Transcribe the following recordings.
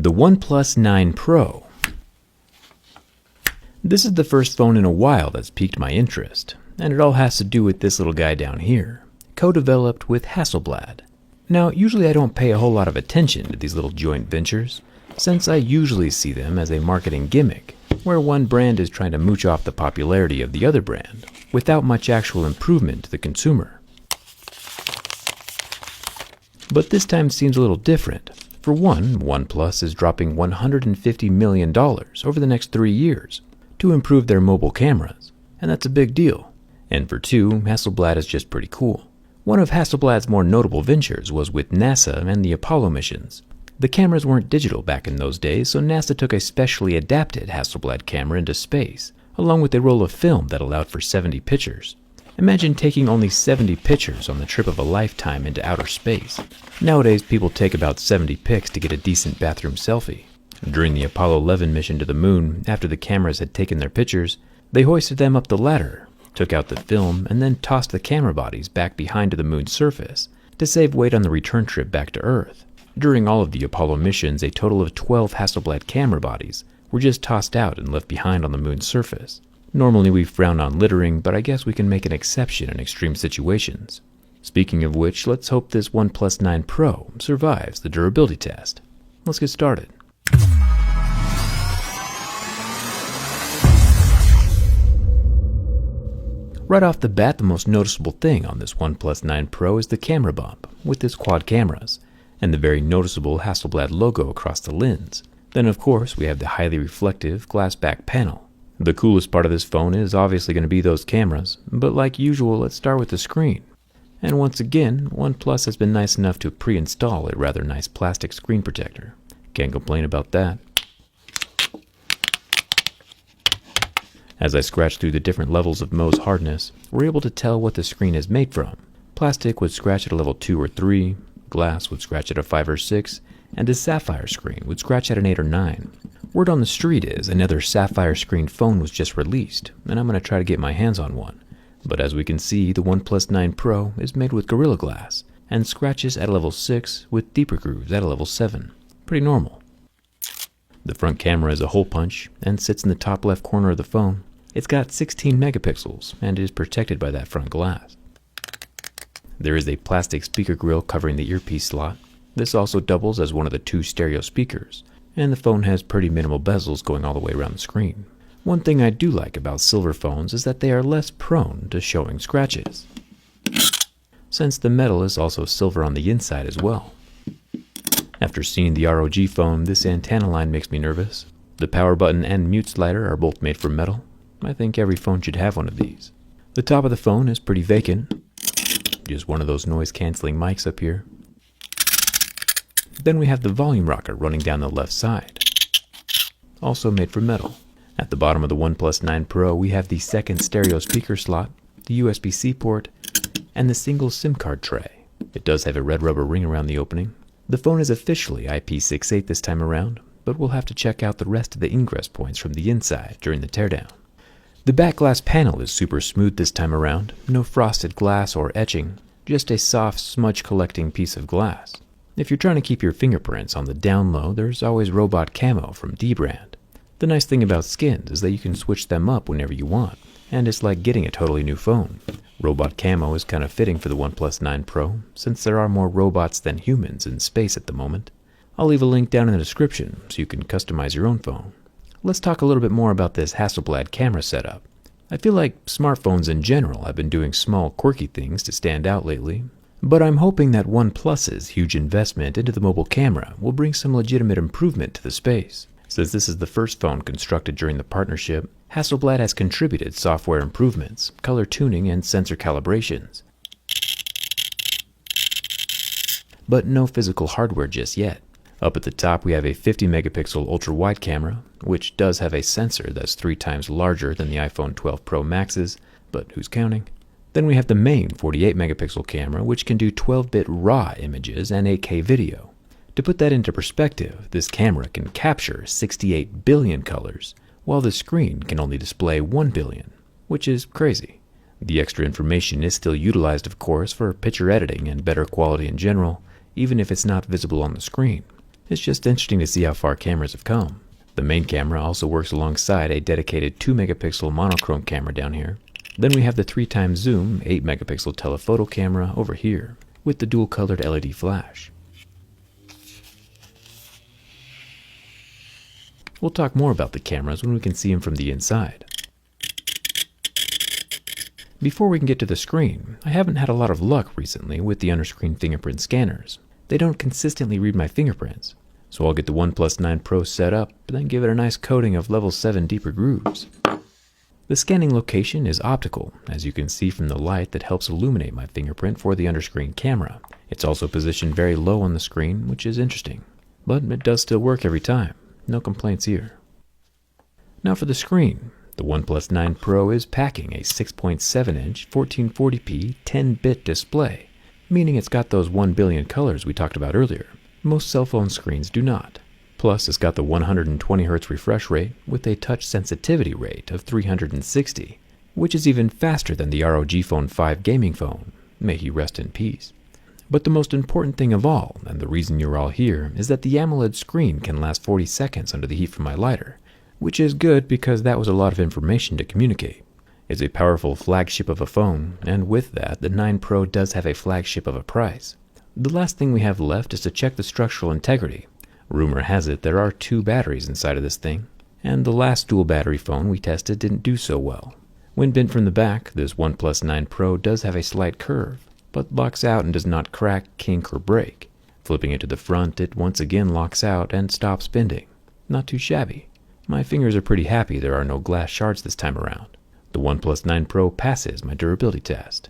The OnePlus 9 Pro. This is the first phone in a while that's piqued my interest, and it all has to do with this little guy down here, co-developed with Hasselblad. Now, usually I don't pay a whole lot of attention to these little joint ventures, since I usually see them as a marketing gimmick, where one brand is trying to mooch off the popularity of the other brand, without much actual improvement to the consumer. But this time seems a little different. For one, OnePlus is dropping $150 million over the next 3 years to improve their mobile cameras, and that's a big deal. And for two, Hasselblad is just pretty cool. One of Hasselblad's more notable ventures was with NASA and the Apollo missions. The cameras weren't digital back in those days, so NASA took a specially adapted Hasselblad camera into space, along with a roll of film that allowed for 70 pictures. Imagine taking only 70 pictures on the trip of a lifetime into outer space. Nowadays, people take about 70 pics to get a decent bathroom selfie. During the Apollo 11 mission to the moon, after the cameras had taken their pictures, they hoisted them up the ladder, took out the film, and then tossed the camera bodies back behind to the moon's surface to save weight on the return trip back to Earth. During all of the Apollo missions, a total of 12 Hasselblad camera bodies were just tossed out and left behind on the moon's surface. Normally we frown on littering, but I guess we can make an exception in extreme situations. Speaking of which, let's hope this OnePlus 9 Pro survives the durability test. Let's get started. Right off the bat, the most noticeable thing on this OnePlus 9 Pro is the camera bump, with its quad cameras, and the very noticeable Hasselblad logo across the lens. Then of course we have the highly reflective glass back panel. The coolest part of this phone is obviously going to be those cameras, but like usual, let's start with the screen. And once again, OnePlus has been nice enough to pre-install a rather nice plastic screen protector. Can't complain about that. As I scratch through the different levels of Mohs hardness, we're able to tell what the screen is made from. Plastic would scratch at a level 2 or 3, glass would scratch at a 5 or 6, and a sapphire screen would scratch at an 8 or 9. Word on the street is another sapphire screen phone was just released, and I'm going to try to get my hands on one. But as we can see, the OnePlus 9 Pro is made with Gorilla Glass, and scratches at a level 6 with deeper grooves at a level 7. Pretty normal. The front camera is a hole punch, and sits in the top left corner of the phone. It's got 16 megapixels, and is protected by that front glass. There is a plastic speaker grill covering the earpiece slot. This also doubles as one of the 2 stereo speakers, and the phone has pretty minimal bezels going all the way around the screen. One thing I do like about silver phones is that they are less prone to showing scratches, since the metal is also silver on the inside as well. After seeing the ROG phone, this antenna line makes me nervous. The power button and mute slider are both made from metal. I think every phone should have one of these. The top of the phone is pretty vacant. Just one of those noise-canceling mics up here. Then we have the volume rocker running down the left side, also made from metal. At the bottom of the OnePlus 9 Pro, we have the second stereo speaker slot, the USB-C port, and the single SIM card tray. It does have a red rubber ring around the opening. The phone is officially IP68 this time around, but we'll have to check out the rest of the ingress points from the inside during the teardown. The back glass panel is super smooth this time around, no frosted glass or etching, just a soft smudge collecting piece of glass. If you're trying to keep your fingerprints on the down low, there's always robot camo from D brand. The nice thing about skins is that you can switch them up whenever you want, and it's like getting a totally new phone. Robot camo is kind of fitting for the OnePlus 9 Pro, since there are more robots than humans in space at the moment. I'll leave a link down in the description so you can customize your own phone. Let's talk a little bit more about this Hasselblad camera setup. I feel like smartphones in general have been doing small quirky things to stand out lately, but I'm hoping that OnePlus's huge investment into the mobile camera will bring some legitimate improvement to the space. Since this is the first phone constructed during the partnership, Hasselblad has contributed software improvements, color tuning, and sensor calibrations. But no physical hardware just yet. Up at the top we have a 50 megapixel ultra-wide camera, which does have a sensor that's 3 times larger than the iPhone 12 Pro Max's, but who's counting? Then we have the main 48 megapixel camera, which can do 12-bit RAW images and 8K video. To put that into perspective, this camera can capture 68 billion colors, while the screen can only display 1 billion, which is crazy. The extra information is still utilized, of course, for picture editing and better quality in general, even if it's not visible on the screen. It's just interesting to see how far cameras have come. The main camera also works alongside a dedicated 2-megapixel monochrome camera down here. Then we have the 3x zoom 8-megapixel telephoto camera over here with the dual-colored LED flash. We'll talk more about the cameras when we can see them from the inside. Before we can get to the screen, I haven't had a lot of luck recently with the under-screen fingerprint scanners. They don't consistently read my fingerprints, so I'll get the OnePlus 9 Pro set up, and then give it a nice coating of level 7 deeper grooves. The scanning location is optical, as you can see from the light that helps illuminate my fingerprint for the under-screen camera. It's also positioned very low on the screen, which is interesting, but it does still work every time. No complaints here. Now for the screen. The OnePlus 9 Pro is packing a 6.7-inch 1440p 10-bit display, meaning it's got those 1 billion colors we talked about earlier. Most cell phone screens do not. Plus, it's got the 120Hz refresh rate with a touch sensitivity rate of 360, which is even faster than the ROG Phone 5 gaming phone. May he rest in peace. But the most important thing of all, and the reason you're all here, is that the AMOLED screen can last 40 seconds under the heat from my lighter, which is good because that was a lot of information to communicate. It's a powerful flagship of a phone, and with that, the 9 Pro does have a flagship of a price. The last thing we have left is to check the structural integrity. Rumor has it there are 2 batteries inside of this thing, and the last dual battery phone we tested didn't do so well. When bent from the back, this OnePlus 9 Pro does have a slight curve, but locks out and does not crack, kink, or break. Flipping it to the front, it once again locks out and stops bending. Not too shabby. My fingers are pretty happy there are no glass shards this time around. The OnePlus 9 Pro passes my durability test.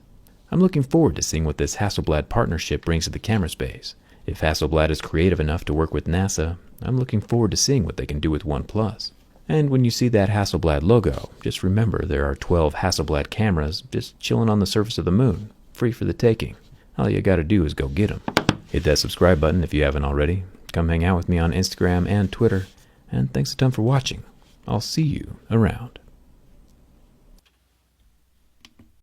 I'm looking forward to seeing what this Hasselblad partnership brings to the camera space. If Hasselblad is creative enough to work with NASA, I'm looking forward to seeing what they can do with OnePlus. And when you see that Hasselblad logo, just remember there are 12 Hasselblad cameras just chilling on the surface of the moon, free for the taking. All you gotta do is go get them. Hit that subscribe button if you haven't already. Come hang out with me on Instagram and Twitter. And thanks a ton for watching. I'll see you around.